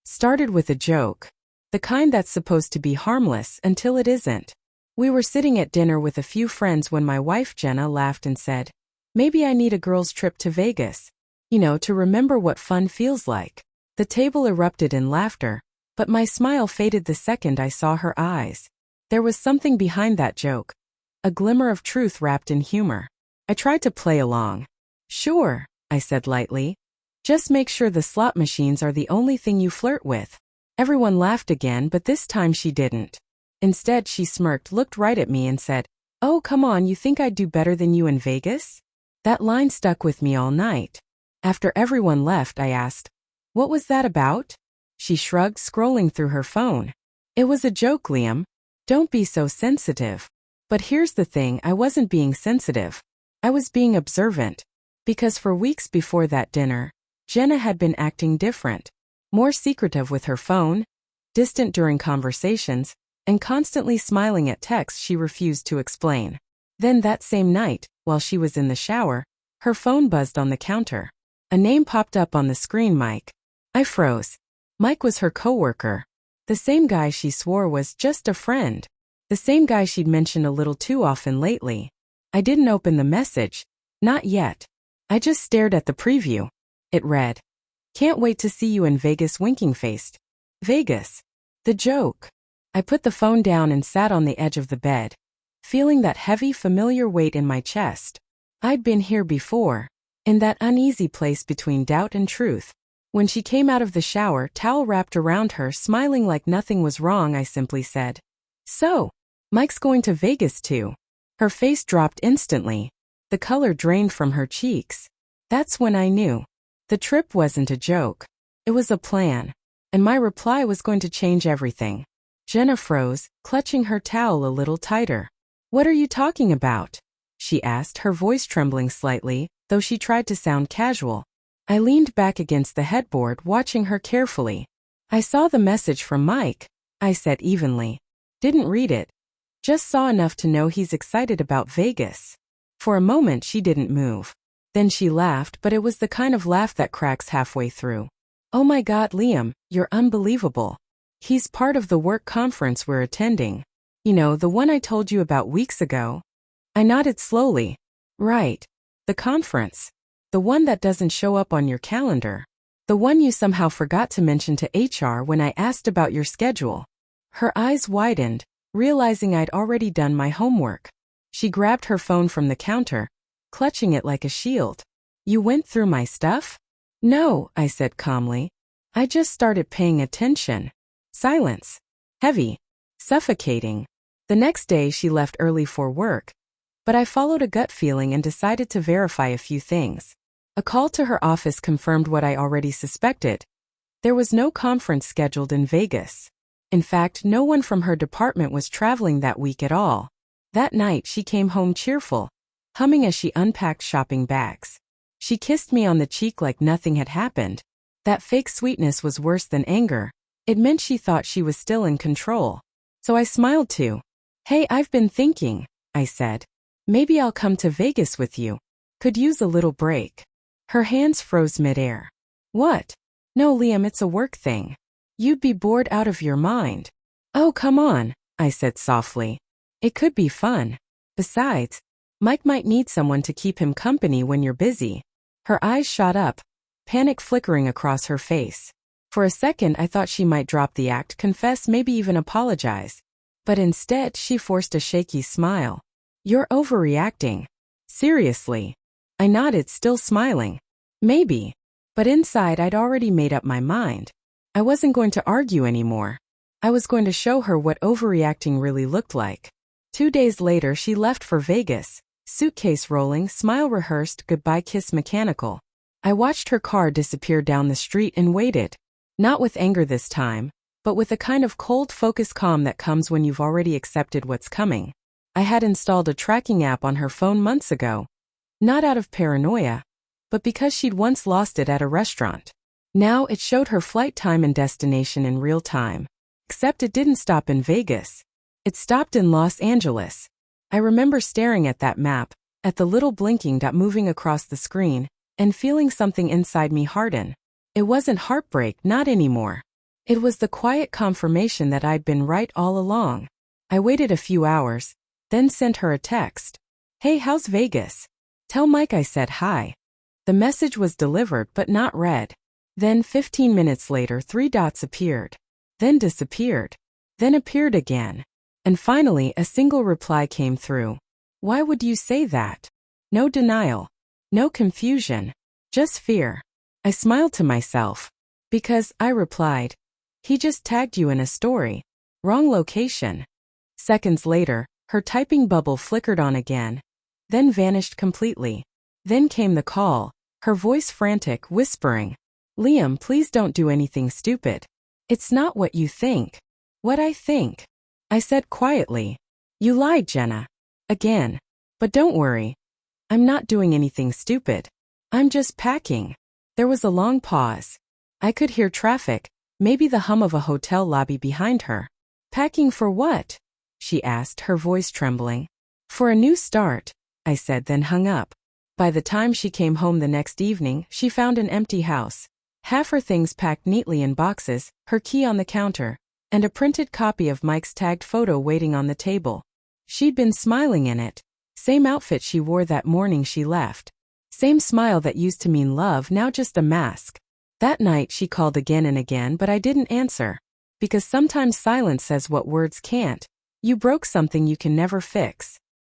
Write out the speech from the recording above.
Started with a joke. The kind that's supposed to be harmless until it isn't. We were sitting at dinner with a few friends when my wife Jenna laughed and said, "Maybe I need a girl's trip to Vegas. To remember what fun feels like." The table erupted in laughter, but my smile faded the second I saw her eyes. There was something behind that joke. A glimmer of truth wrapped in humor. I tried to play along. "Sure," I said lightly. "Just make sure the slot machines are the only thing you flirt with." Everyone laughed again, but this time she didn't. Instead, she smirked, looked right at me and said, "Oh, come on, you think I'd do better than you in Vegas?" That line stuck with me all night. After everyone left, I asked, "What was that about?" She shrugged, scrolling through her phone. "It was a joke, Liam. Don't be so sensitive." But here's the thing, I wasn't being sensitive. I was being observant. Because for weeks before that dinner, Jenna had been acting different. More secretive with her phone, distant during conversations, and constantly smiling at texts she refused to explain. Then that same night, while she was in the shower, her phone buzzed on the counter. A name popped up on the screen, Mike. I froze. Mike was her coworker. The same guy she swore was just a friend. The same guy she'd mentioned a little too often lately. I didn't open the message. Not yet. I just stared at the preview. It read, "Can't wait to see you in Vegas, winking-faced." Vegas. The joke. I put the phone down and sat on the edge of the bed, feeling that heavy, familiar weight in my chest. I'd been here before, in that uneasy place between doubt and truth. When she came out of the shower, towel wrapped around her, smiling like nothing was wrong, I simply said, "So, Mike's going to Vegas too." Her face dropped instantly. The color drained from her cheeks. That's when I knew. The trip wasn't a joke. It was a plan. And my reply was going to change everything. Jenna froze, clutching her towel a little tighter. "What are you talking about?" she asked, her voice trembling slightly, though she tried to sound casual. I leaned back against the headboard, watching her carefully. "I saw the message from Mike," I said evenly. "Didn't read it. Just saw enough to know he's excited about Vegas." For a moment she didn't move. Then she laughed, but it was the kind of laugh that cracks halfway through. "Oh my God, Liam, you're unbelievable. He's part of the work conference we're attending. The one I told you about weeks ago." I nodded slowly. "Right. The conference. The one that doesn't show up on your calendar. The one you somehow forgot to mention to HR when I asked about your schedule." Her eyes widened, realizing I'd already done my homework. She grabbed her phone from the counter, clutching it like a shield. "You went through my stuff?" "No," I said calmly. "I just started paying attention." Silence. Heavy. Suffocating. The next day she left early for work, but I followed a gut feeling and decided to verify a few things. A call to her office confirmed what I already suspected. There was no conference scheduled in Vegas. In fact, no one from her department was traveling that week at all. That night she came home cheerful, humming as she unpacked shopping bags. She kissed me on the cheek like nothing had happened. That fake sweetness was worse than anger. It meant she thought she was still in control. So I smiled too. "Hey, I've been thinking," I said. "Maybe I'll come to Vegas with you. Could use a little break." Her hands froze midair. "What?" "No, Liam, it's a work thing. You'd be bored out of your mind." "Oh, come on," I said softly. "It could be fun. Besides, Mike might need someone to keep him company when you're busy." Her eyes shot up, panic flickering across her face. For a second I thought she might drop the act, confess, maybe even apologize. But instead she forced a shaky smile. "You're overreacting." "Seriously?" I nodded, still smiling. "Maybe." But inside I'd already made up my mind. I wasn't going to argue anymore. I was going to show her what overreacting really looked like. 2 days later she left for Vegas, suitcase rolling, smile rehearsed, goodbye kiss mechanical. I watched her car disappear down the street and waited. Not with anger this time, but with a kind of cold, focused calm that comes when you've already accepted what's coming. I had installed a tracking app on her phone months ago. Not out of paranoia, but because she'd once lost it at a restaurant. Now it showed her flight time and destination in real time. Except it didn't stop in Vegas. It stopped in Los Angeles. I remember staring at that map, at the little blinking dot moving across the screen, and feeling something inside me harden. It wasn't heartbreak, not anymore. It was the quiet confirmation that I'd been right all along. I waited a few hours, then sent her a text. Hey, how's Vegas? Tell Mike I said hi. The message was delivered but not read. Then 15 minutes later 3 dots appeared. Then disappeared. Then appeared again. And finally a single reply came through. Why would you say that? No denial. No confusion. Just fear. I smiled to myself. Because, I replied, he just tagged you in a story. Wrong location. Seconds later, her typing bubble flickered on again. Then vanished completely. Then came the call, her voice frantic, whispering, Liam, please don't do anything stupid. It's not what you think. What I think. I said quietly. You lied, Jenna. Again. But don't worry. I'm not doing anything stupid. I'm just packing. There was a long pause. I could hear traffic, maybe the hum of a hotel lobby behind her. Packing for what? She asked, her voice trembling. For a new start, I said, then hung up. By the time she came home the next evening, she found an empty house. Half her things packed neatly in boxes, her key on the counter, and a printed copy of Mike's tagged photo waiting on the table. She'd been smiling in it. Same outfit she wore that morning she left. Same smile that used to mean love, now just a mask. That night she called again and again, but I didn't answer. Because sometimes silence says what words can't. You broke something you can never fix.